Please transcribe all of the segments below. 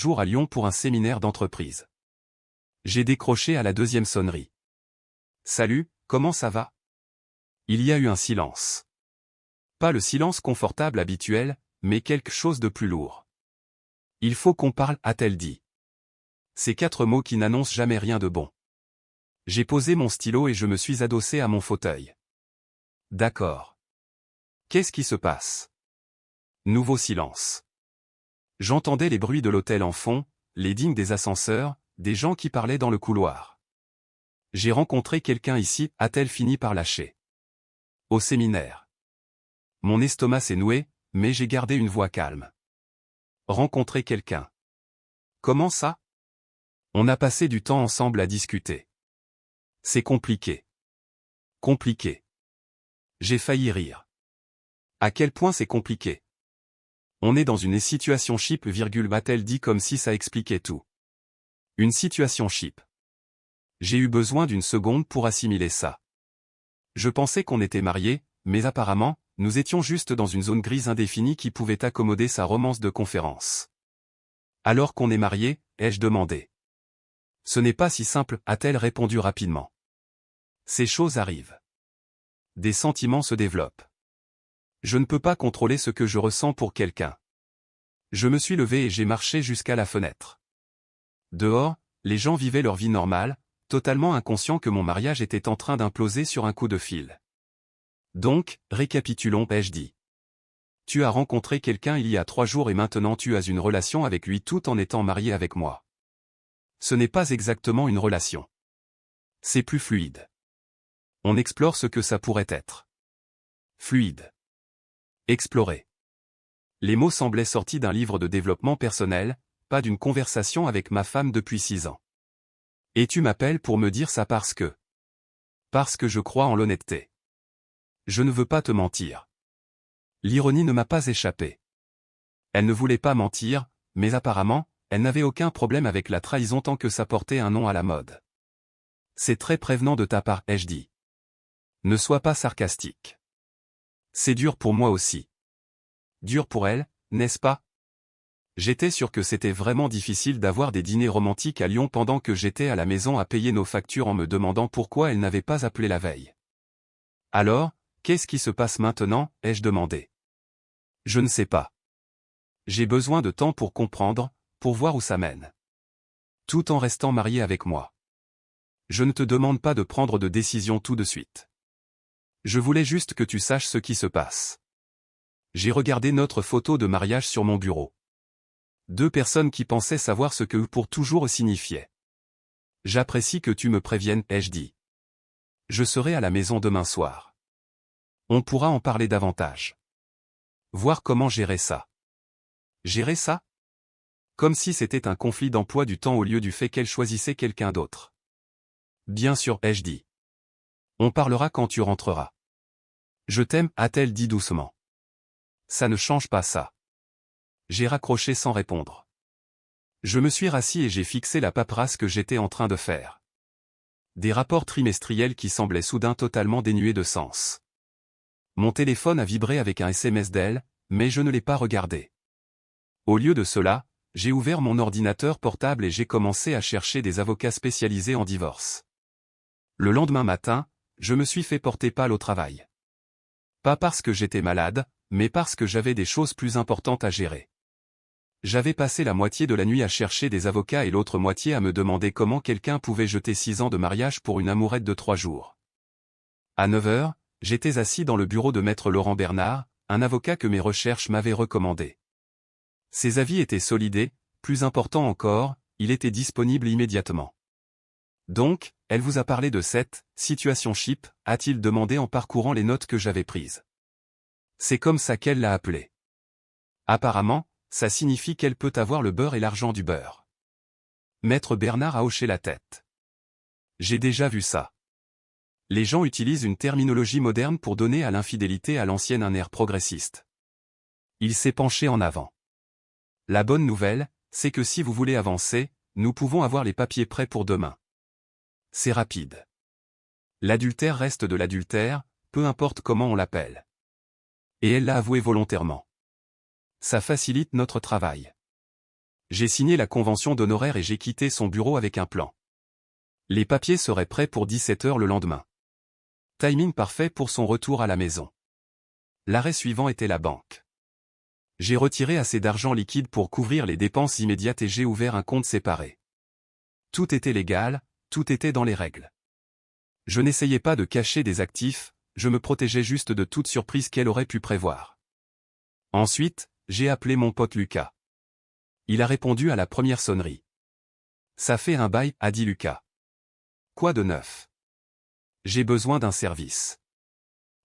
jour à Lyon pour un séminaire d'entreprise. J'ai décroché à la deuxième sonnerie. Salut, comment ça va? Il y a eu un silence. Pas le silence confortable habituel, mais quelque chose de plus lourd. Il faut qu'on parle, a-t-elle dit. Ces 4 mots qui n'annoncent jamais rien de bon. J'ai posé mon stylo et je me suis adossé à mon fauteuil. D'accord. Qu'est-ce qui se passe? Nouveau silence. J'entendais les bruits de l'hôtel en fond, les dings des ascenseurs, des gens qui parlaient dans le couloir. J'ai rencontré quelqu'un ici, a-t-elle fini par lâcher. Au séminaire. Mon estomac s'est noué, mais j'ai gardé une voix calme. Rencontrer quelqu'un. Comment ça? On a passé du temps ensemble à discuter. C'est compliqué. Compliqué. J'ai failli rire. À quel point c'est compliqué? On est dans une situation ship, m'a-t-elle dit comme si ça expliquait tout. Une situation ship. J'ai eu besoin d'une seconde pour assimiler ça. Je pensais qu'on était mariés, mais apparemment, nous étions juste dans une zone grise indéfinie qui pouvait accommoder sa romance de conférence. Alors qu'on est mariés, ai-je demandé. Ce n'est pas si simple, a-t-elle répondu rapidement. Ces choses arrivent. Des sentiments se développent. Je ne peux pas contrôler ce que je ressens pour quelqu'un. Je me suis levé et j'ai marché jusqu'à la fenêtre. Dehors, les gens vivaient leur vie normale, totalement inconscients que mon mariage était en train d'imploser sur un coup de fil. Donc, récapitulons, ai-je dit. Tu as rencontré quelqu'un il y a 3 jours et maintenant tu as une relation avec lui tout en étant marié avec moi. Ce n'est pas exactement une relation. C'est plus fluide. On explore ce que ça pourrait être. Fluide. Explorer. Les mots semblaient sortis d'un livre de développement personnel, pas d'une conversation avec ma femme depuis 6 ans. Et tu m'appelles pour me dire ça parce que je crois en l'honnêteté. Je ne veux pas te mentir. L'ironie ne m'a pas échappé. Elle ne voulait pas mentir, mais apparemment, elle n'avait aucun problème avec la trahison tant que ça portait un nom à la mode. C'est très prévenant de ta part, ai-je dit. Ne sois pas sarcastique. C'est dur pour moi aussi. Dur pour elle, n'est-ce pas? J'étais sûr que c'était vraiment difficile d'avoir des dîners romantiques à Lyon pendant que j'étais à la maison à payer nos factures en me demandant pourquoi elle n'avait pas appelé la veille. Alors, qu'est-ce qui se passe maintenant, ai-je demandé. Je ne sais pas. J'ai besoin de temps pour comprendre, pour voir où ça mène. Tout en restant marié avec moi. Je ne te demande pas de prendre de décision tout de suite. Je voulais juste que tu saches ce qui se passe. J'ai regardé notre photo de mariage sur mon bureau. 2 personnes qui pensaient savoir ce que pour toujours signifiait. J'apprécie que tu me préviennes, ai-je dit. Je serai à la maison demain soir. On pourra en parler davantage. Voir comment gérer ça. Gérer ça? Comme si c'était un conflit d'emploi du temps au lieu du fait qu'elle choisissait quelqu'un d'autre. Bien sûr, ai-je dit. On parlera quand tu rentreras. Je t'aime, a-t-elle dit doucement. Ça ne change pas ça. J'ai raccroché sans répondre. Je me suis rassis et j'ai fixé la paperasse que j'étais en train de faire. Des rapports trimestriels qui semblaient soudain totalement dénués de sens. Mon téléphone a vibré avec un SMS d'elle, mais je ne l'ai pas regardé. Au lieu de cela, j'ai ouvert mon ordinateur portable et j'ai commencé à chercher des avocats spécialisés en divorce. Le lendemain matin, je me suis fait porter pâle au travail. Pas parce que j'étais malade, mais parce que j'avais des choses plus importantes à gérer. J'avais passé la moitié de la nuit à chercher des avocats et l'autre moitié à me demander comment quelqu'un pouvait jeter 6 ans de mariage pour une amourette de 3 jours. À 9 heures, j'étais assis dans le bureau de maître Laurent Bernard, un avocat que mes recherches m'avaient recommandé. Ses avis étaient solides et, plus important encore, il était disponible immédiatement. Donc, elle vous a parlé de cette situation ship, a-t-il demandé en parcourant les notes que j'avais prises. C'est comme ça qu'elle l'a appelé. Apparemment, ça signifie qu'elle peut avoir le beurre et l'argent du beurre. Maître Bernard a hoché la tête. J'ai déjà vu ça. Les gens utilisent une terminologie moderne pour donner à l'infidélité à l'ancienne un air progressiste. Il s'est penché en avant. La bonne nouvelle, c'est que si vous voulez avancer, nous pouvons avoir les papiers prêts pour demain. C'est rapide. L'adultère reste de l'adultère, peu importe comment on l'appelle. Et elle l'a avoué volontairement. Ça facilite notre travail. J'ai signé la convention d'honoraires et j'ai quitté son bureau avec un plan. Les papiers seraient prêts pour 17 heures le lendemain. Timing parfait pour son retour à la maison. L'arrêt suivant était la banque. J'ai retiré assez d'argent liquide pour couvrir les dépenses immédiates et j'ai ouvert un compte séparé. Tout était légal, tout était dans les règles. Je n'essayais pas de cacher des actifs, je me protégeais juste de toute surprise qu'elle aurait pu prévoir. Ensuite, j'ai appelé mon pote Lucas. Il a répondu à la première sonnerie. Ça fait un bail, a dit Lucas. Quoi de neuf? J'ai besoin d'un service.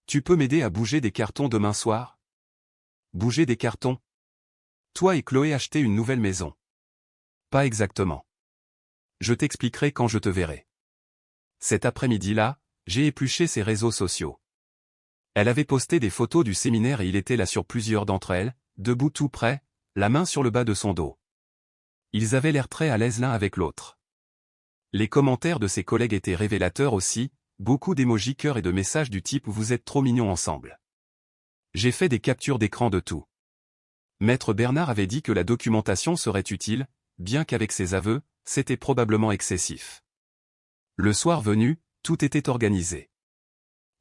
Tu peux m'aider à bouger des cartons demain soir? Bouger des cartons? Toi et Chloé achetez une nouvelle maison. Pas exactement. Je t'expliquerai quand je te verrai. Cet après-midi-là, j'ai épluché ses réseaux sociaux. Elle avait posté des photos du séminaire et il était là sur plusieurs d'entre elles, debout tout près, la main sur le bas de son dos. Ils avaient l'air très à l'aise l'un avec l'autre. Les commentaires de ses collègues étaient révélateurs aussi, beaucoup d'émojis cœur et de messages du type « Vous êtes trop mignons ensemble ». J'ai fait des captures d'écran de tout. Maître Bernard avait dit que la documentation serait utile, bien qu'avec ses aveux, c'était probablement excessif. Le soir venu, tout était organisé.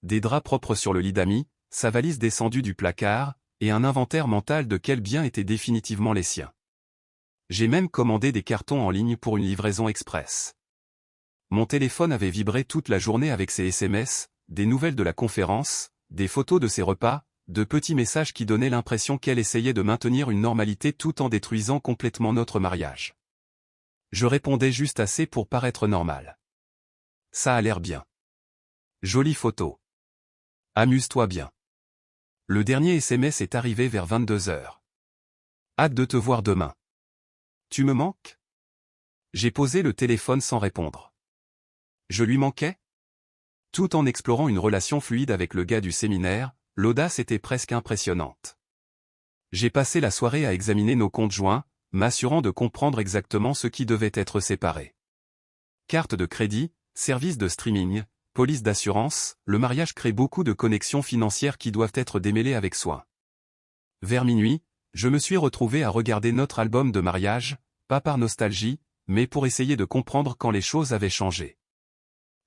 Des draps propres sur le lit d'amis, sa valise descendue du placard, et un inventaire mental de quels biens étaient définitivement les siens. J'ai même commandé des cartons en ligne pour une livraison express. Mon téléphone avait vibré toute la journée avec ses SMS, des nouvelles de la conférence, des photos de ses repas, de petits messages qui donnaient l'impression qu'elle essayait de maintenir une normalité tout en détruisant complètement notre mariage. Je répondais juste assez pour paraître normal. Ça a l'air bien. Jolie photo. Amuse-toi bien. Le dernier SMS est arrivé vers 22 heures. Hâte de te voir demain. Tu me manques? J'ai posé le téléphone sans répondre. Je lui manquais? Tout en explorant une relation fluide avec le gars du séminaire, l'audace était presque impressionnante. J'ai passé la soirée à examiner nos comptes joints, m'assurant de comprendre exactement ce qui devait être séparé. Carte de crédit, service de streaming, police d'assurance, le mariage crée beaucoup de connexions financières qui doivent être démêlées avec soin. Vers minuit, je me suis retrouvé à regarder notre album de mariage, pas par nostalgie, mais pour essayer de comprendre quand les choses avaient changé.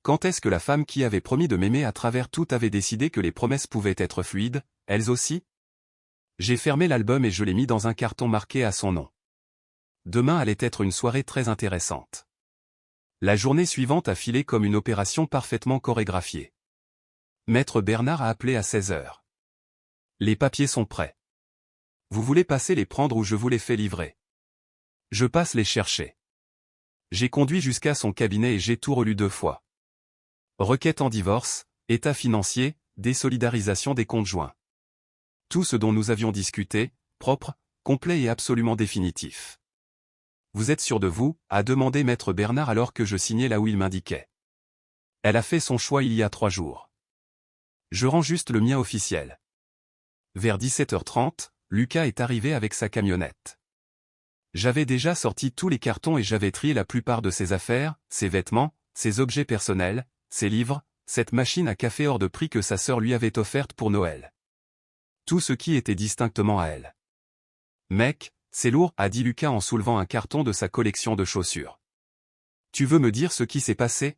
Quand est-ce que la femme qui avait promis de m'aimer à travers tout avait décidé que les promesses pouvaient être fluides, elles aussi? J'ai fermé l'album et je l'ai mis dans un carton marqué à son nom. Demain allait être une soirée très intéressante. La journée suivante a filé comme une opération parfaitement chorégraphiée. Maître Bernard a appelé à 16 heures. Les papiers sont prêts. Vous voulez passer les prendre ou je vous les fais livrer? Je passe les chercher. J'ai conduit jusqu'à son cabinet et j'ai tout relu 2 fois. Requête en divorce, état financier, désolidarisation des comptes joints. Tout ce dont nous avions discuté, propre, complet et absolument définitif. Vous êtes sûr de vous, a demandé Maître Bernard alors que je signais là où il m'indiquait. Elle a fait son choix il y a 3 jours. Je rends juste le mien officiel. Vers 17h30, Lucas est arrivé avec sa camionnette. J'avais déjà sorti tous les cartons et j'avais trié la plupart de ses affaires, ses vêtements, ses objets personnels, ses livres, cette machine à café hors de prix que sa sœur lui avait offerte pour Noël. Tout ce qui était distinctement à elle. Mec, c'est lourd, a dit Lucas en soulevant un carton de sa collection de chaussures. Tu veux me dire ce qui s'est passé?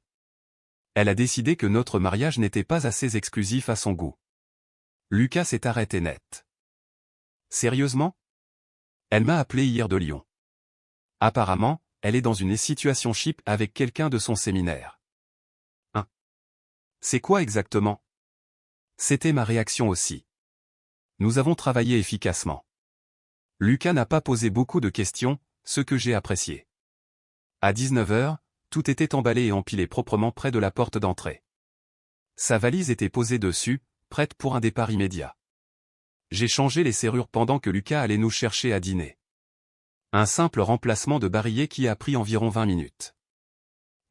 Elle a décidé que notre mariage n'était pas assez exclusif à son goût. Lucas s'est arrêté net. Sérieusement? Elle m'a appelé hier de Lyon. Apparemment, elle est dans une situation chip avec quelqu'un de son séminaire. C'est quoi exactement? C'était ma réaction aussi. Nous avons travaillé efficacement. Lucas n'a pas posé beaucoup de questions, ce que j'ai apprécié. À 19 heures, tout était emballé et empilé proprement près de la porte d'entrée. Sa valise était posée dessus, prête pour un départ immédiat. J'ai changé les serrures pendant que Lucas allait nous chercher à dîner. Un simple remplacement de barillet qui a pris environ 20 minutes.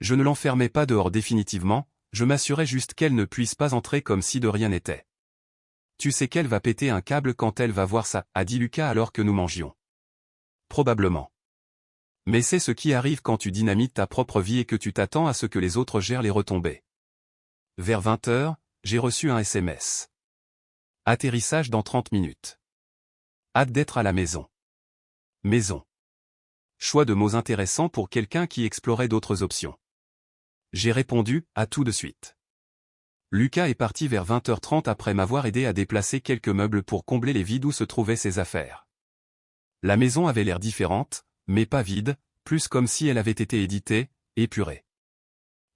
Je ne l'enfermais pas dehors définitivement, je m'assurais juste qu'elle ne puisse pas entrer comme si de rien n'était. Tu sais qu'elle va péter un câble quand elle va voir ça, a dit Lucas alors que nous mangions. Probablement. Mais c'est ce qui arrive quand tu dynamites ta propre vie et que tu t'attends à ce que les autres gèrent les retombées. Vers 20 heures, j'ai reçu un SMS. Atterrissage dans 30 minutes. Hâte d'être à la maison. Maison. Choix de mots intéressants pour quelqu'un qui explorait d'autres options. J'ai répondu, à tout de suite. Lucas est parti vers 20h30 après m'avoir aidé à déplacer quelques meubles pour combler les vides où se trouvaient ses affaires. La maison avait l'air différente, mais pas vide, plus comme si elle avait été éditée, épurée.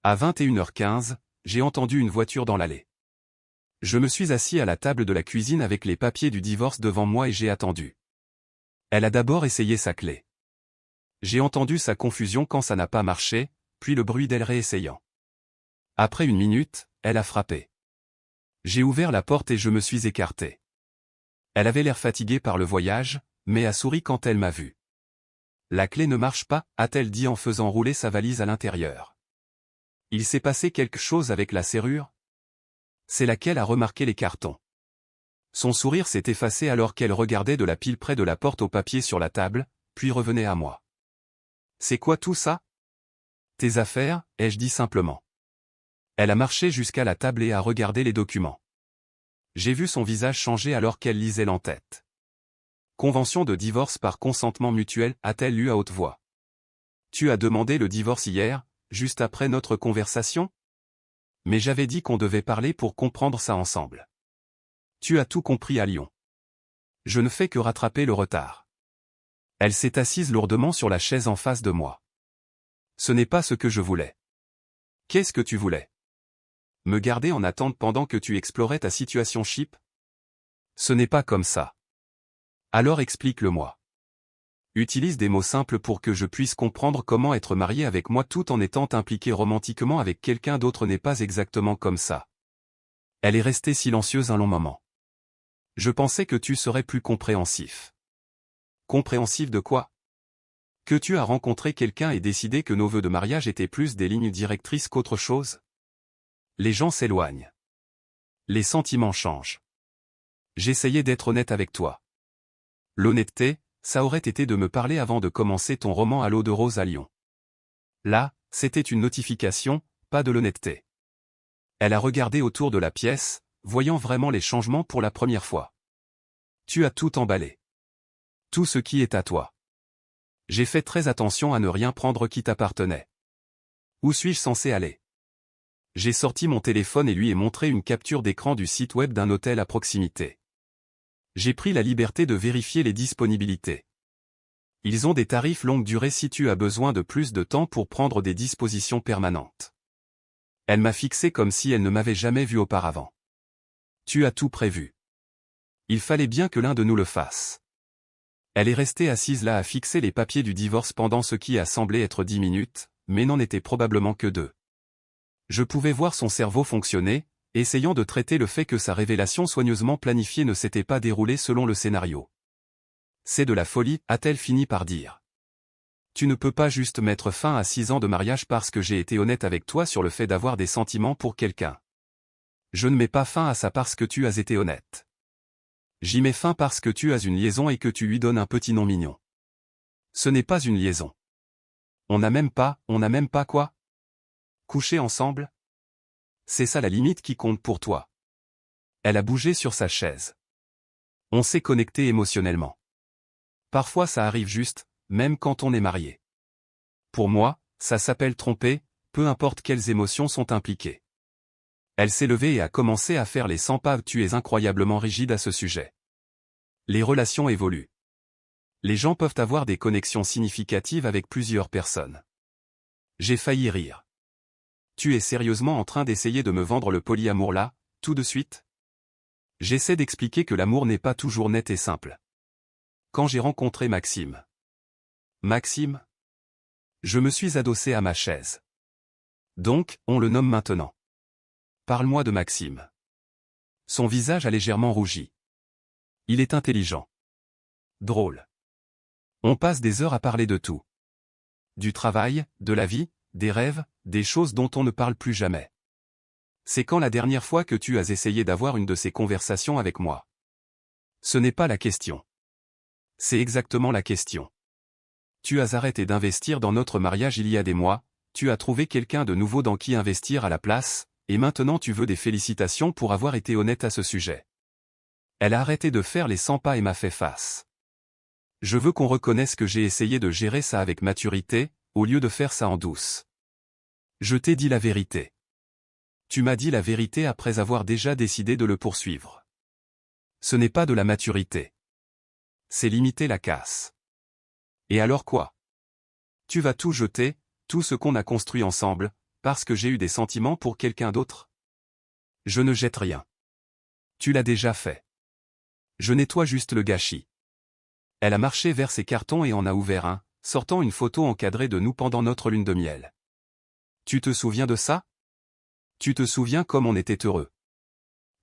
À 21h15, j'ai entendu une voiture dans l'allée. Je me suis assis à la table de la cuisine avec les papiers du divorce devant moi et j'ai attendu. Elle a d'abord essayé sa clé. J'ai entendu sa confusion quand ça n'a pas marché, puis le bruit d'elle réessayant. Après une minute, elle a frappé. J'ai ouvert la porte et je me suis écarté. Elle avait l'air fatiguée par le voyage, mais a souri quand elle m'a vu. La clé ne marche pas, a-t-elle dit en faisant rouler sa valise à l'intérieur. Il s'est passé quelque chose avec la serrure? C'est laquelle a remarqué les cartons. Son sourire s'est effacé alors qu'elle regardait de la pile près de la porte au papier sur la table, puis revenait à moi. C'est quoi tout ça? Tes affaires, ai-je dit simplement. Elle a marché jusqu'à la table et a regardé les documents. J'ai vu son visage changer alors qu'elle lisait l'entête. Convention de divorce par consentement mutuel, a-t-elle lu à haute voix. Tu as demandé le divorce hier, juste après notre conversation? Mais j'avais dit qu'on devait parler pour comprendre ça ensemble. Tu as tout compris à Lyon. Je ne fais que rattraper le retard. Elle s'est assise lourdement sur la chaise en face de moi. Ce n'est pas ce que je voulais. Qu'est-ce que tu voulais? Me garder en attente pendant que tu explorais ta situation chip? Ce n'est pas comme ça. Alors explique-le-moi. Utilise des mots simples pour que je puisse comprendre comment être marié avec moi tout en étant impliqué romantiquement avec quelqu'un d'autre n'est pas exactement comme ça. Elle est restée silencieuse un long moment. Je pensais que tu serais plus compréhensif. Compréhensif de quoi? Que tu as rencontré quelqu'un et décidé que nos vœux de mariage étaient plus des lignes directrices qu'autre chose? Les gens s'éloignent. Les sentiments changent. J'essayais d'être honnête avec toi. L'honnêteté, ça aurait été de me parler avant de commencer ton roman à l'eau de rose à Lyon. Là, c'était une notification, pas de l'honnêteté. Elle a regardé autour de la pièce, voyant vraiment les changements pour la première fois. Tu as tout emballé. Tout ce qui est à toi. J'ai fait très attention à ne rien prendre qui t'appartenait. Où suis-je censé aller? J'ai sorti mon téléphone et lui ai montré une capture d'écran du site web d'un hôtel à proximité. J'ai pris la liberté de vérifier les disponibilités. Ils ont des tarifs longue durée si tu as besoin de plus de temps pour prendre des dispositions permanentes. Elle m'a fixé comme si elle ne m'avait jamais vu auparavant. Tu as tout prévu. Il fallait bien que l'un de nous le fasse. Elle est restée assise là à fixer les papiers du divorce pendant ce qui a semblé être 10 minutes, mais n'en était probablement que 2. Je pouvais voir son cerveau fonctionner, essayant de traiter le fait que sa révélation soigneusement planifiée ne s'était pas déroulée selon le scénario. C'est de la folie, a-t-elle fini par dire. Tu ne peux pas juste mettre fin à 6 ans de mariage parce que j'ai été honnête avec toi sur le fait d'avoir des sentiments pour quelqu'un. Je ne mets pas fin à ça parce que tu as été honnête. J'y mets fin parce que tu as une liaison et que tu lui donnes un petit nom mignon. Ce n'est pas une liaison. On n'a même pas quoi? Coucher ensemble? C'est ça la limite qui compte pour toi. Elle a bougé sur sa chaise. On s'est connecté émotionnellement. Parfois ça arrive juste, même quand on est marié. Pour moi, ça s'appelle tromper, peu importe quelles émotions sont impliquées. Elle s'est levée et a commencé à faire les 100 pas. Tu es incroyablement rigide à ce sujet. Les relations évoluent. Les gens peuvent avoir des connexions significatives avec plusieurs personnes. J'ai failli rire. Tu es sérieusement en train d'essayer de me vendre le polyamour là, tout de suite? J'essaie d'expliquer que l'amour n'est pas toujours net et simple. Quand j'ai rencontré Maxime. Maxime? Je me suis adossé à ma chaise. Donc, on le nomme maintenant. Parle-moi de Maxime. Son visage a légèrement rougi. Il est intelligent. Drôle. On passe des heures à parler de tout. Du travail, de la vie, des rêves, des choses dont on ne parle plus jamais. C'est quand la dernière fois que tu as essayé d'avoir une de ces conversations avec moi? Ce n'est pas la question. C'est exactement la question. Tu as arrêté d'investir dans notre mariage il y a des mois, tu as trouvé quelqu'un de nouveau dans qui investir à la place, et maintenant tu veux des félicitations pour avoir été honnête à ce sujet. Elle a arrêté de faire les 100 pas et m'a fait face. Je veux qu'on reconnaisse que j'ai essayé de gérer ça avec maturité, au lieu de faire ça en douce. Je t'ai dit la vérité. Tu m'as dit la vérité après avoir déjà décidé de le poursuivre. Ce n'est pas de la maturité. C'est limiter la casse. Et alors quoi? Tu vas tout jeter, tout ce qu'on a construit ensemble, parce que j'ai eu des sentiments pour quelqu'un d'autre? Je ne jette rien. Tu l'as déjà fait. Je nettoie juste le gâchis. Elle a marché vers ses cartons et en a ouvert un, sortant une photo encadrée de nous pendant notre lune de miel. Tu te souviens de ça? Tu te souviens comme on était heureux.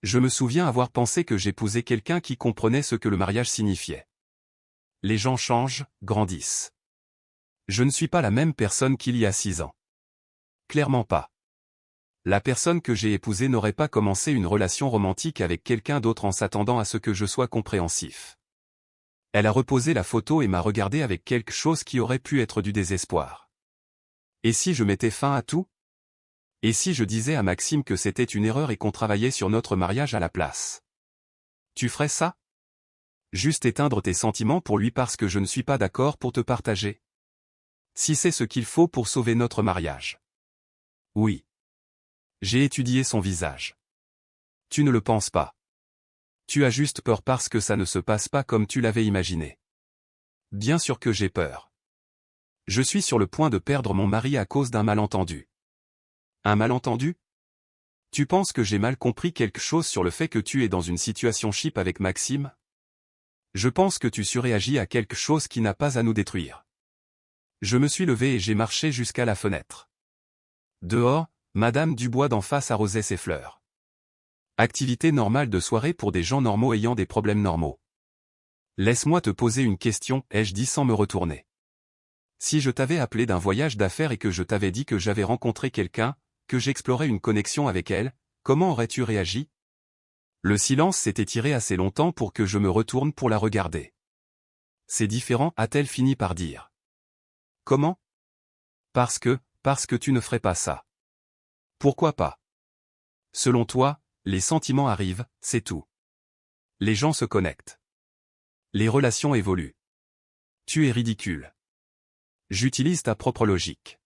Je me souviens avoir pensé que j'épousais quelqu'un qui comprenait ce que le mariage signifiait. Les gens changent, grandissent. Je ne suis pas la même personne qu'il y a 6 ans. Clairement pas. La personne que j'ai épousée n'aurait pas commencé une relation romantique avec quelqu'un d'autre en s'attendant à ce que je sois compréhensif. Elle a reposé la photo et m'a regardé avec quelque chose qui aurait pu être du désespoir. Et si je mettais fin à tout? Et si je disais à Maxime que c'était une erreur et qu'on travaillait sur notre mariage à la place? Tu ferais ça? Juste éteindre tes sentiments pour lui parce que je ne suis pas d'accord pour te partager? Si c'est ce qu'il faut pour sauver notre mariage. Oui. J'ai étudié son visage. Tu ne le penses pas. Tu as juste peur parce que ça ne se passe pas comme tu l'avais imaginé. Bien sûr que j'ai peur. Je suis sur le point de perdre mon mari à cause d'un malentendu. Un malentendu? Tu penses que j'ai mal compris quelque chose sur le fait que tu es dans une situation chip avec Maxime? Je pense que tu surréagis à quelque chose qui n'a pas à nous détruire. Je me suis levé et j'ai marché jusqu'à la fenêtre. Dehors, Madame Dubois d'en face arrosait ses fleurs. Activité normale de soirée pour des gens normaux ayant des problèmes normaux. Laisse-moi te poser une question, ai-je dit sans me retourner. Si je t'avais appelé d'un voyage d'affaires et que je t'avais dit que j'avais rencontré quelqu'un, que j'explorais une connexion avec elle, comment aurais-tu réagi? Le silence s'est étiré assez longtemps pour que je me retourne pour la regarder. C'est différent, a-t-elle fini par dire. Comment? Parce que tu ne ferais pas ça. Pourquoi pas? Selon toi, les sentiments arrivent, c'est tout. Les gens se connectent. Les relations évoluent. Tu es ridicule. J'utilise ta propre logique.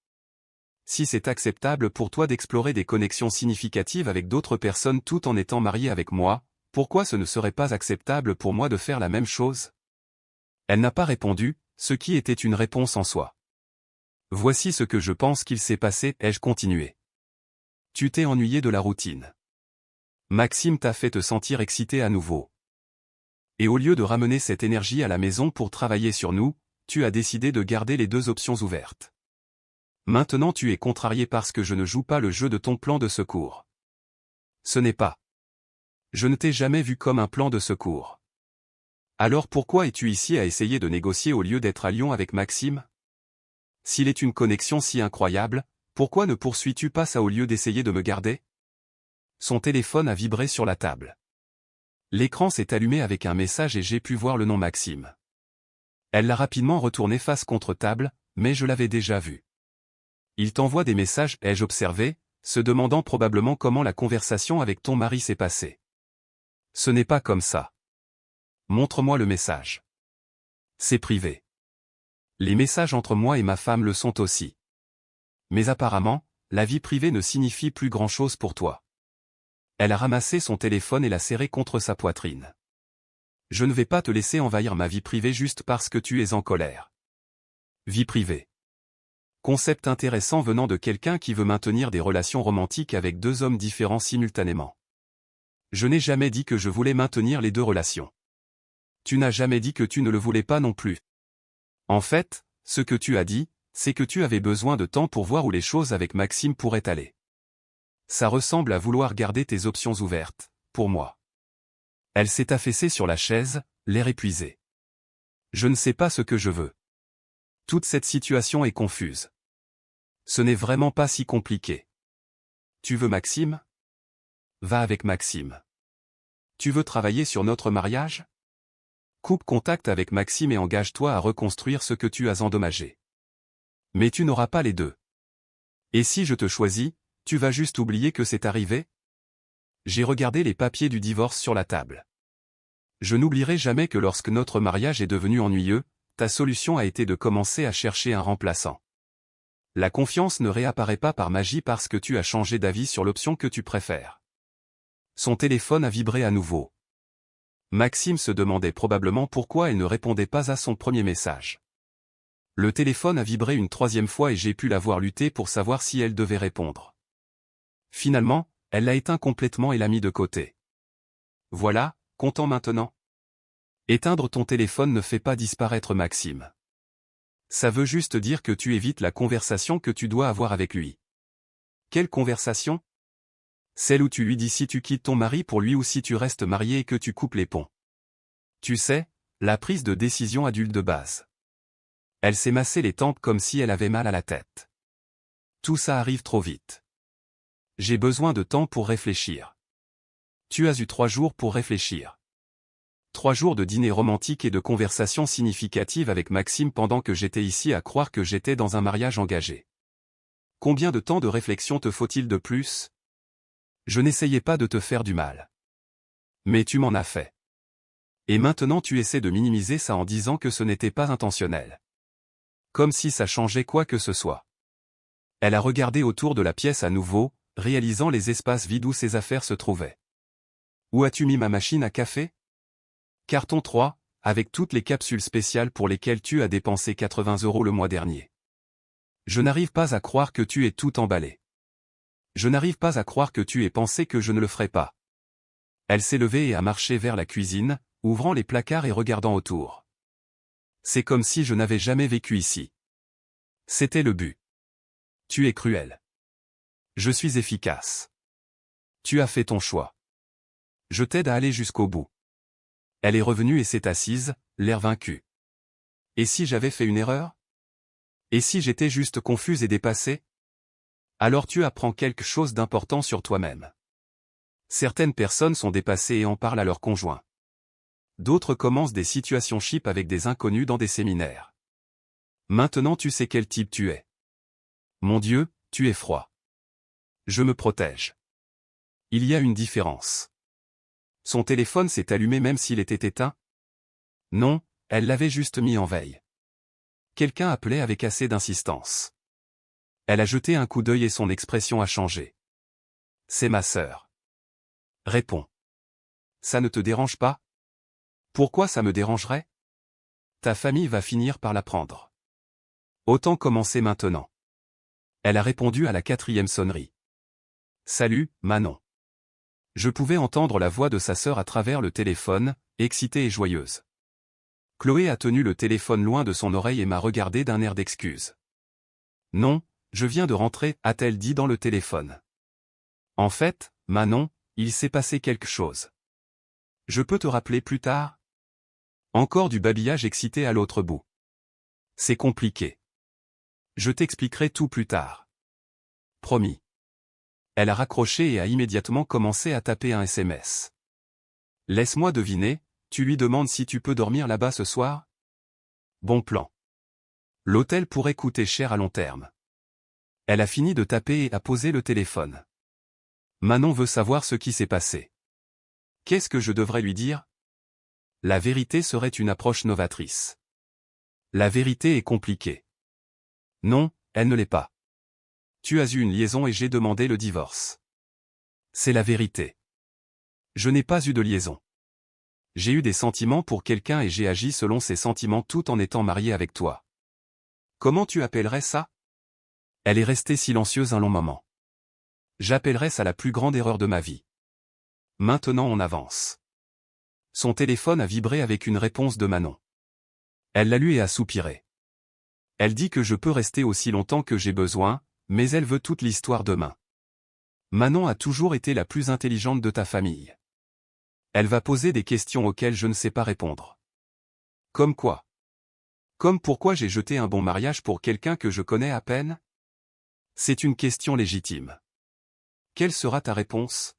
Si c'est acceptable pour toi d'explorer des connexions significatives avec d'autres personnes tout en étant marié avec moi, pourquoi ce ne serait pas acceptable pour moi de faire la même chose? Elle n'a pas répondu, ce qui était une réponse en soi. Voici ce que je pense qu'il s'est passé, ai-je continué. Tu t'es ennuyé de la routine. Maxime t'a fait te sentir excité à nouveau. Et au lieu de ramener cette énergie à la maison pour travailler sur nous, tu as décidé de garder les 2 options ouvertes. Maintenant tu es contrarié parce que je ne joue pas le jeu de ton plan de secours. Ce n'est pas. Je ne t'ai jamais vu comme un plan de secours. Alors pourquoi es-tu ici à essayer de négocier au lieu d'être à Lyon avec Maxime? S'il est une connexion si incroyable, pourquoi ne poursuis-tu pas ça au lieu d'essayer de me garder? Son téléphone a vibré sur la table. L'écran s'est allumé avec un message et j'ai pu voir le nom Maxime. Elle l'a rapidement retourné face contre table, mais je l'avais déjà vu. Il t'envoie des messages, ai-je observé, se demandant probablement comment la conversation avec ton mari s'est passée. Ce n'est pas comme ça. Montre-moi le message. C'est privé. Les messages entre moi et ma femme le sont aussi. Mais apparemment, la vie privée ne signifie plus grand-chose pour toi. Elle a ramassé son téléphone et l'a serré contre sa poitrine. Je ne vais pas te laisser envahir ma vie privée juste parce que tu es en colère. Vie privée. Concept intéressant venant de quelqu'un qui veut maintenir des relations romantiques avec 2 hommes différents simultanément. Je n'ai jamais dit que je voulais maintenir les 2 relations. Tu n'as jamais dit que tu ne le voulais pas non plus. En fait, ce que tu as dit, c'est que tu avais besoin de temps pour voir où les choses avec Maxime pourraient aller. Ça ressemble à vouloir garder tes options ouvertes, pour moi. Elle s'est affaissée sur la chaise, l'air épuisé. Je ne sais pas ce que je veux. Toute cette situation est confuse. Ce n'est vraiment pas si compliqué. Tu veux Maxime? Va avec Maxime. Tu veux travailler sur notre mariage? Coupe contact avec Maxime et engage-toi à reconstruire ce que tu as endommagé. Mais tu n'auras pas les 2. Et si je te choisis, tu vas juste oublier que c'est arrivé? J'ai regardé les papiers du divorce sur la table. Je n'oublierai jamais que lorsque notre mariage est devenu ennuyeux, ta solution a été de commencer à chercher un remplaçant. La confiance ne réapparaît pas par magie parce que tu as changé d'avis sur l'option que tu préfères. Son téléphone a vibré à nouveau. Maxime se demandait probablement pourquoi elle ne répondait pas à son premier message. Le téléphone a vibré une troisième fois et j'ai pu la voir lutter pour savoir si elle devait répondre. Finalement, elle l'a éteint complètement et l'a mis de côté. Voilà, content maintenant? Éteindre ton téléphone ne fait pas disparaître Maxime. Ça veut juste dire que tu évites la conversation que tu dois avoir avec lui. Quelle conversation? Celle où tu lui dis si tu quittes ton mari pour lui ou si tu restes marié et que tu coupes les ponts. Tu sais, la prise de décision adulte de base. Elle s'est massé les tempes comme si elle avait mal à la tête. Tout ça arrive trop vite. J'ai besoin de temps pour réfléchir. Tu as eu 3 jours pour réfléchir. 3 jours de dîner romantique et de conversations significatives avec Maxime pendant que j'étais ici à croire que j'étais dans un mariage engagé. Combien de temps de réflexion te faut-il de plus? Je n'essayais pas de te faire du mal. Mais tu m'en as fait. Et maintenant tu essaies de minimiser ça en disant que ce n'était pas intentionnel. Comme si ça changeait quoi que ce soit. Elle a regardé autour de la pièce à nouveau, réalisant les espaces vides où ses affaires se trouvaient. Où as-tu mis ma machine à café? Carton 3, avec toutes les capsules spéciales pour lesquelles tu as dépensé 80 € le mois dernier. Je n'arrive pas à croire que tu aies tout emballé. Je n'arrive pas à croire que tu aies pensé que je ne le ferais pas. Elle s'est levée et a marché vers la cuisine, ouvrant les placards et regardant autour. C'est comme si je n'avais jamais vécu ici. C'était le but. Tu es cruel. Je suis efficace. Tu as fait ton choix. Je t'aide à aller jusqu'au bout. Elle est revenue et s'est assise, l'air vaincu. Et si j'avais fait une erreur? Et si j'étais juste confuse et dépassée? Alors tu apprends quelque chose d'important sur toi-même. Certaines personnes sont dépassées et en parlent à leur conjoint. D'autres commencent des situations ship avec des inconnus dans des séminaires. Maintenant tu sais quel type tu es. Mon Dieu, tu es froid. Je me protège. Il y a une différence. Son téléphone s'est allumé même s'il était éteint? Non, elle l'avait juste mis en veille. Quelqu'un appelait avec assez d'insistance. Elle a jeté un coup d'œil et son expression a changé. C'est ma sœur. Réponds. Ça ne te dérange pas? Pourquoi ça me dérangerait? Ta famille va finir par l'apprendre. Autant commencer maintenant. Elle a répondu à la 4e sonnerie. Salut, Manon. Je pouvais entendre la voix de sa sœur à travers le téléphone, excitée et joyeuse. Chloé a tenu le téléphone loin de son oreille et m'a regardé d'un air d'excuse. Non, je viens de rentrer, a-t-elle dit dans le téléphone. En fait, Manon, il s'est passé quelque chose. Je peux te rappeler plus tard? Encore du babillage excité à l'autre bout. C'est compliqué. Je t'expliquerai tout plus tard. Promis. Elle a raccroché et a immédiatement commencé à taper un SMS. Laisse-moi deviner, tu lui demandes si tu peux dormir là-bas ce soir? Bon plan. L'hôtel pourrait coûter cher à long terme. Elle a fini de taper et a posé le téléphone. Manon veut savoir ce qui s'est passé. Qu'est-ce que je devrais lui dire? La vérité serait une approche novatrice. La vérité est compliquée. Non, elle ne l'est pas. Tu as eu une liaison et j'ai demandé le divorce. C'est la vérité. Je n'ai pas eu de liaison. J'ai eu des sentiments pour quelqu'un et j'ai agi selon ces sentiments tout en étant marié avec toi. Comment tu appellerais ça? Elle est restée silencieuse un long moment. J'appellerais ça la plus grande erreur de ma vie. Maintenant on avance. Son téléphone a vibré avec une réponse de Manon. Elle l'a lu et a soupiré. Elle dit que je peux rester aussi longtemps que j'ai besoin, mais elle veut toute l'histoire demain. Manon a toujours été la plus intelligente de ta famille. Elle va poser des questions auxquelles je ne sais pas répondre. Comme quoi? Comme pourquoi j'ai jeté un bon mariage pour quelqu'un que je connais à peine? C'est une question légitime. Quelle sera ta réponse?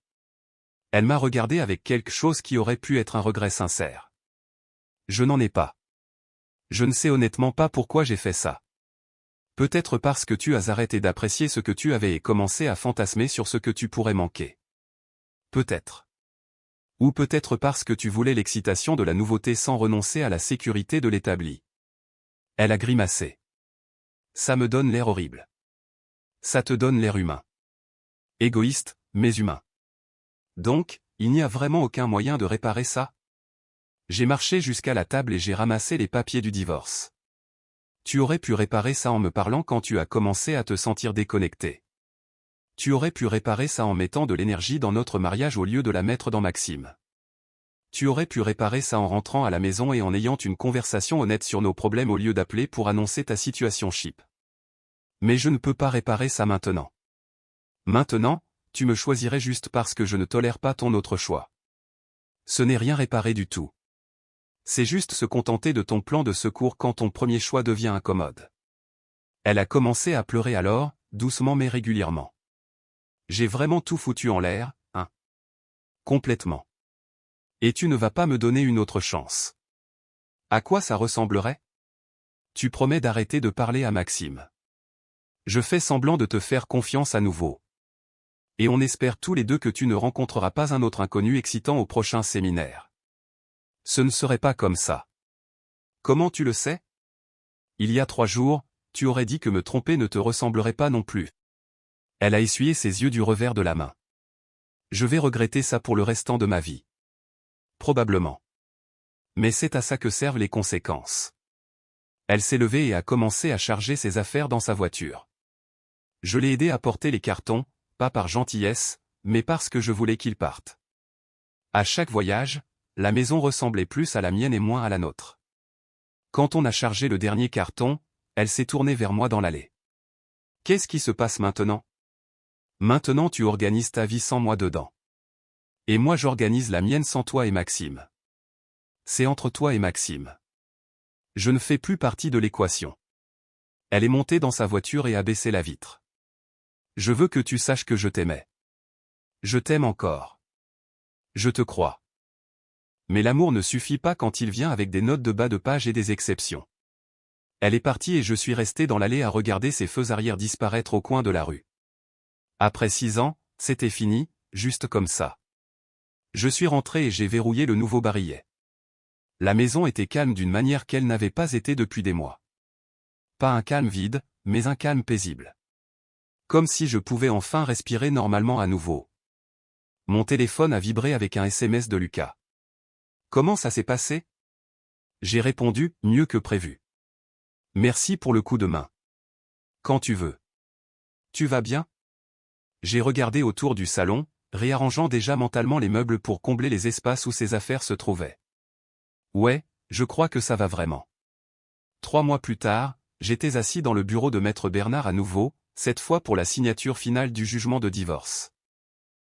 Elle m'a regardé avec quelque chose qui aurait pu être un regret sincère. Je n'en ai pas. Je ne sais honnêtement pas pourquoi j'ai fait ça. Peut-être parce que tu as arrêté d'apprécier ce que tu avais et commencé à fantasmer sur ce que tu pourrais manquer. Peut-être. Ou peut-être parce que tu voulais l'excitation de la nouveauté sans renoncer à la sécurité de l'établi. Elle a grimacé. Ça me donne l'air horrible. Ça te donne l'air humain. Égoïste, mais humain. Donc, il n'y a vraiment aucun moyen de réparer ça? J'ai marché jusqu'à la table et j'ai ramassé les papiers du divorce. Tu aurais pu réparer ça en me parlant quand tu as commencé à te sentir déconnecté. Tu aurais pu réparer ça en mettant de l'énergie dans notre mariage au lieu de la mettre dans Maxime. Tu aurais pu réparer ça en rentrant à la maison et en ayant une conversation honnête sur nos problèmes au lieu d'appeler pour annoncer ta situation ship. Mais je ne peux pas réparer ça maintenant. Maintenant, tu me choisirais juste parce que je ne tolère pas ton autre choix. Ce n'est rien réparé du tout. C'est juste se contenter de ton plan de secours quand ton premier choix devient incommode. Elle a commencé à pleurer alors, doucement mais régulièrement. J'ai vraiment tout foutu en l'air, hein? Complètement. Et tu ne vas pas me donner une autre chance. À quoi ça ressemblerait? Tu promets d'arrêter de parler à Maxime. Je fais semblant de te faire confiance à nouveau. Et on espère tous les deux que tu ne rencontreras pas un autre inconnu excitant au prochain séminaire. Ce ne serait pas comme ça. Comment tu le sais? Il y a 3 jours, tu aurais dit que me tromper ne te ressemblerait pas non plus. Elle a essuyé ses yeux du revers de la main. Je vais regretter ça pour le restant de ma vie. Probablement. Mais c'est à ça que servent les conséquences. Elle s'est levée et a commencé à charger ses affaires dans sa voiture. Je l'ai aidé à porter les cartons, pas par gentillesse, mais parce que je voulais qu'ils partent. À chaque voyage, la maison ressemblait plus à la mienne et moins à la nôtre. Quand on a chargé le dernier carton, elle s'est tournée vers moi dans l'allée. Qu'est-ce qui se passe maintenant? Maintenant tu organises ta vie sans moi dedans. Et moi j'organise la mienne sans toi et Maxime. C'est entre toi et Maxime. Je ne fais plus partie de l'équation. Elle est montée dans sa voiture et a baissé la vitre. Je veux que tu saches que je t'aimais. Je t'aime encore. Je te crois. Mais l'amour ne suffit pas quand il vient avec des notes de bas de page et des exceptions. Elle est partie et je suis resté dans l'allée à regarder ses feux arrière disparaître au coin de la rue. Après 6 ans, c'était fini, juste comme ça. Je suis rentré et j'ai verrouillé le nouveau barillet. La maison était calme d'une manière qu'elle n'avait pas été depuis des mois. Pas un calme vide, mais un calme paisible. Comme si je pouvais enfin respirer normalement à nouveau. Mon téléphone a vibré avec un SMS de Lucas. Comment ça s'est passé? J'ai répondu, mieux que prévu. Merci pour le coup de main. Quand tu veux. Tu vas bien? J'ai regardé autour du salon, réarrangeant déjà mentalement les meubles pour combler les espaces où ses affaires se trouvaient. Ouais, je crois que ça va vraiment. 3 mois plus tard, j'étais assis dans le bureau de Maître Bernard à nouveau, cette fois pour la signature finale du jugement de divorce.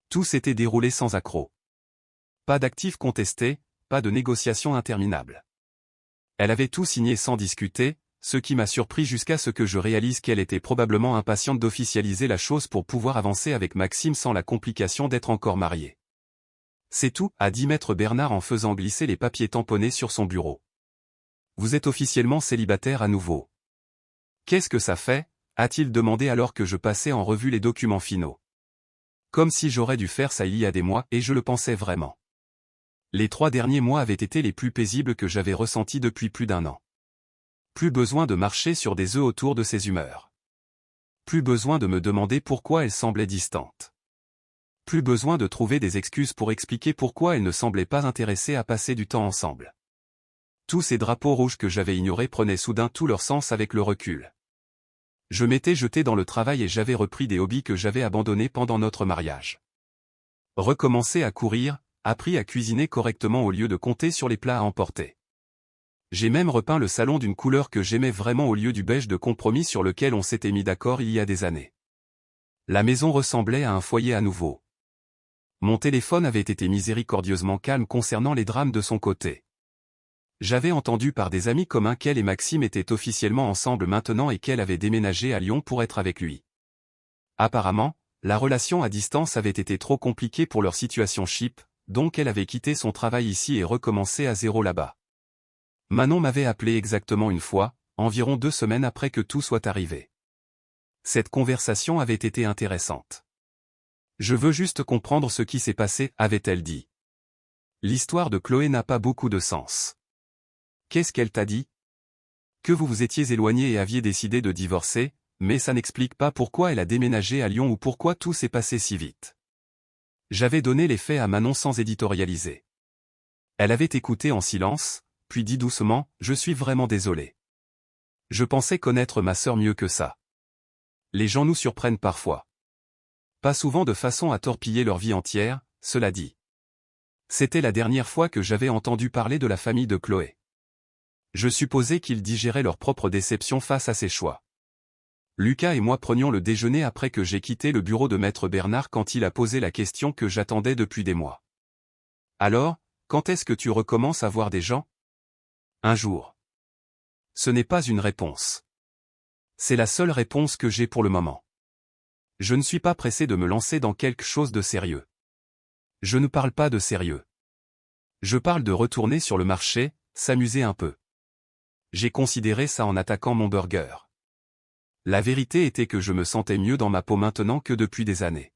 Tout s'était déroulé sans accroc. Pas d'actifs contestés, pas de négociations interminables. Elle avait tout signé sans discuter, ce qui m'a surpris jusqu'à ce que je réalise qu'elle était probablement impatiente d'officialiser la chose pour pouvoir avancer avec Maxime sans la complication d'être encore mariée. C'est tout, a dit Maître Bernard en faisant glisser les papiers tamponnés sur son bureau. Vous êtes officiellement célibataire à nouveau. Qu'est-ce que ça fait? A-t-il demandé alors que je passais en revue les documents finaux. Comme si j'aurais dû faire ça il y a des mois, et je le pensais vraiment. Les 3 derniers mois avaient été les plus paisibles que j'avais ressentis depuis plus d'1 an. Plus besoin de marcher sur des œufs autour de ses humeurs. Plus besoin de me demander pourquoi elle semblait distante. Plus besoin de trouver des excuses pour expliquer pourquoi elle ne semblait pas intéressée à passer du temps ensemble. Tous ces drapeaux rouges que j'avais ignorés prenaient soudain tout leur sens avec le recul. Je m'étais jeté dans le travail et j'avais repris des hobbies que j'avais abandonnés pendant notre mariage. Recommencé à courir, appris à cuisiner correctement au lieu de compter sur les plats à emporter. J'ai même repeint le salon d'une couleur que j'aimais vraiment au lieu du beige de compromis sur lequel on s'était mis d'accord il y a des années. La maison ressemblait à un foyer à nouveau. Mon téléphone avait été miséricordieusement calme concernant les drames de son côté. J'avais entendu par des amis communs qu'elle et Maxime étaient officiellement ensemble maintenant et qu'elle avait déménagé à Lyon pour être avec lui. Apparemment, la relation à distance avait été trop compliquée pour leur situation ship, donc elle avait quitté son travail ici et recommencé à zéro là-bas. Manon m'avait appelé exactement une fois, environ 2 semaines après que tout soit arrivé. Cette conversation avait été intéressante. Je veux juste comprendre ce qui s'est passé, avait-elle dit. L'histoire de Chloé n'a pas beaucoup de sens. Qu'est-ce qu'elle t'a dit? Que vous vous étiez éloigné et aviez décidé de divorcer, mais ça n'explique pas pourquoi elle a déménagé à Lyon ou pourquoi tout s'est passé si vite. J'avais donné les faits à Manon sans éditorialiser. Elle avait écouté en silence, puis dit doucement, « Je suis vraiment désolé. Je pensais connaître ma sœur mieux que ça. Les gens nous surprennent parfois. Pas souvent de façon à torpiller leur vie entière, cela dit. » C'était la dernière fois que j'avais entendu parler de la famille de Chloé. Je supposais qu'ils digéraient leur propre déception face à ces choix. Lucas et moi prenions le déjeuner après que j'ai quitté le bureau de Maître Bernard quand il a posé la question que j'attendais depuis des mois. « Alors, quand est-ce que tu recommences à voir des gens ? » « Un jour. » Ce n'est pas une réponse. C'est la seule réponse que j'ai pour le moment. Je ne suis pas pressé de me lancer dans quelque chose de sérieux. Je ne parle pas de sérieux. Je parle de retourner sur le marché, s'amuser un peu. J'ai considéré ça en attaquant mon burger. La vérité était que je me sentais mieux dans ma peau maintenant que depuis des années.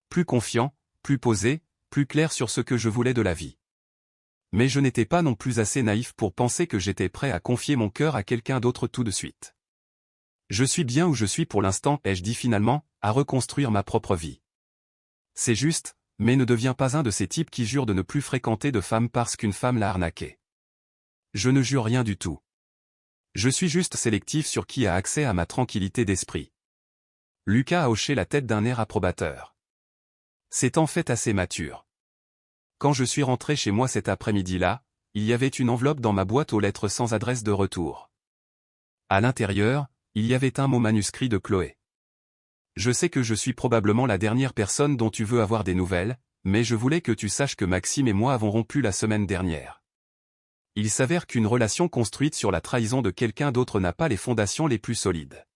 Plus confiant, plus posé, plus clair sur ce que je voulais de la vie. Mais je n'étais pas non plus assez naïf pour penser que j'étais prêt à confier mon cœur à quelqu'un d'autre tout de suite. Je suis bien où je suis pour l'instant, ai-je dit finalement, à reconstruire ma propre vie. C'est juste, mais ne deviens pas un de ces types qui jurent de ne plus fréquenter de femmes parce qu'une femme l'a arnaqué. Je ne jure rien du tout. Je suis juste sélectif sur qui a accès à ma tranquillité d'esprit. Lucas a hoché la tête d'un air approbateur. C'est en fait assez mature. Quand je suis rentré chez moi cet après-midi-là, il y avait une enveloppe dans ma boîte aux lettres sans adresse de retour. À l'intérieur, il y avait un mot manuscrit de Chloé. Je sais que je suis probablement la dernière personne dont tu veux avoir des nouvelles, mais je voulais que tu saches que Maxime et moi avons rompu la semaine dernière. Il s'avère qu'une relation construite sur la trahison de quelqu'un d'autre n'a pas les fondations les plus solides.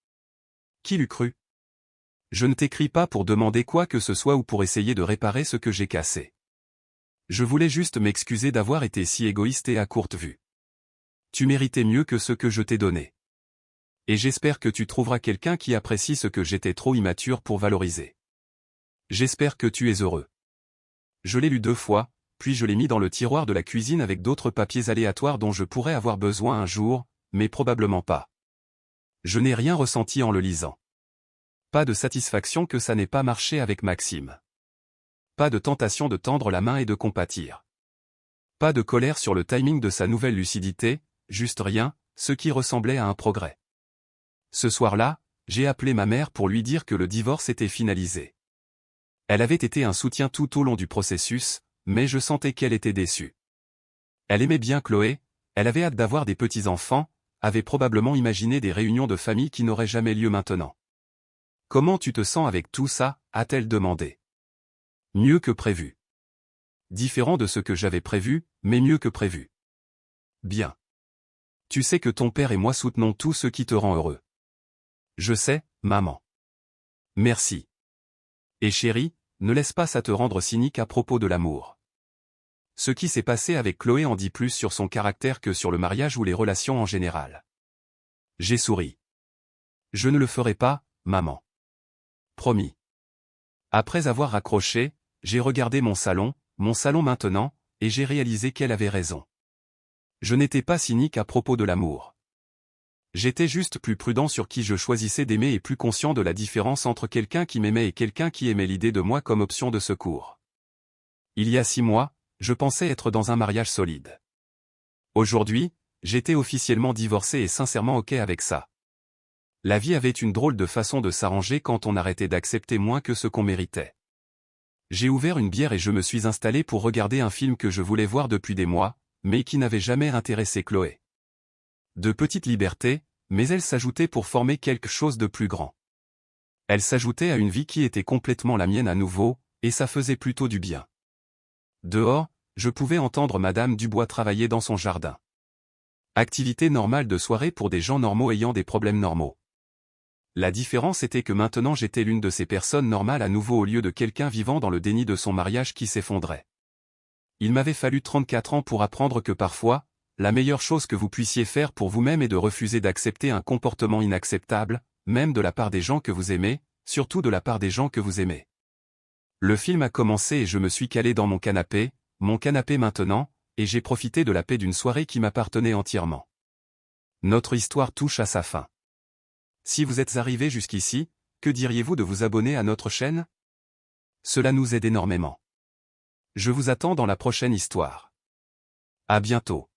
Qui l'eût cru ? Je ne t'écris pas pour demander quoi que ce soit ou pour essayer de réparer ce que j'ai cassé. Je voulais juste m'excuser d'avoir été si égoïste et à courte vue. Tu méritais mieux que ce que je t'ai donné. Et j'espère que tu trouveras quelqu'un qui apprécie ce que j'étais trop immature pour valoriser. J'espère que tu es heureux. Je l'ai lu 2 fois, puis je l'ai mis dans le tiroir de la cuisine avec d'autres papiers aléatoires dont je pourrais avoir besoin un jour, mais probablement pas. Je n'ai rien ressenti en le lisant. Pas de satisfaction que ça n'ait pas marché avec Maxime. Pas de tentation de tendre la main et de compatir. Pas de colère sur le timing de sa nouvelle lucidité, juste rien, ce qui ressemblait à un progrès. Ce soir-là, j'ai appelé ma mère pour lui dire que le divorce était finalisé. Elle avait été un soutien tout au long du processus, mais je sentais qu'elle était déçue. Elle aimait bien Chloé, elle avait hâte d'avoir des petits-enfants, avait probablement imaginé des réunions de famille qui n'auraient jamais lieu maintenant. « Comment tu te sens avec tout ça ?» a-t-elle demandé. Mieux que prévu. Différent de ce que j'avais prévu, mais mieux que prévu. Bien. Tu sais que ton père et moi soutenons tout ce qui te rend heureux. Je sais, maman. Merci. Et chérie, ne laisse pas ça te rendre cynique à propos de l'amour. Ce qui s'est passé avec Chloé en dit plus sur son caractère que sur le mariage ou les relations en général. J'ai souri. Je ne le ferai pas, maman. Promis. Après avoir raccroché, j'ai regardé mon salon maintenant, et j'ai réalisé qu'elle avait raison. Je n'étais pas cynique à propos de l'amour. J'étais juste plus prudent sur qui je choisissais d'aimer et plus conscient de la différence entre quelqu'un qui m'aimait et quelqu'un qui aimait l'idée de moi comme option de secours. Il y a 6 mois, je pensais être dans un mariage solide. Aujourd'hui, j'étais officiellement divorcé et sincèrement OK avec ça. La vie avait une drôle de façon de s'arranger quand on arrêtait d'accepter moins que ce qu'on méritait. J'ai ouvert une bière et je me suis installé pour regarder un film que je voulais voir depuis des mois, mais qui n'avait jamais intéressé Chloé. De petites libertés, mais elles s'ajoutaient pour former quelque chose de plus grand. Elles s'ajoutaient à une vie qui était complètement la mienne à nouveau, et ça faisait plutôt du bien. Dehors, je pouvais entendre Madame Dubois travailler dans son jardin. Activité normale de soirée pour des gens normaux ayant des problèmes normaux. La différence était que maintenant j'étais l'une de ces personnes normales à nouveau au lieu de quelqu'un vivant dans le déni de son mariage qui s'effondrait. Il m'avait fallu 34 ans pour apprendre que parfois, la meilleure chose que vous puissiez faire pour vous-même est de refuser d'accepter un comportement inacceptable, même de la part des gens que vous aimez, surtout de la part des gens que vous aimez. Le film a commencé et je me suis calé dans mon canapé maintenant, et j'ai profité de la paix d'une soirée qui m'appartenait entièrement. Notre histoire touche à sa fin. Si vous êtes arrivé jusqu'ici, que diriez-vous de vous abonner à notre chaîne? Cela nous aide énormément. Je vous attends dans la prochaine histoire. À bientôt.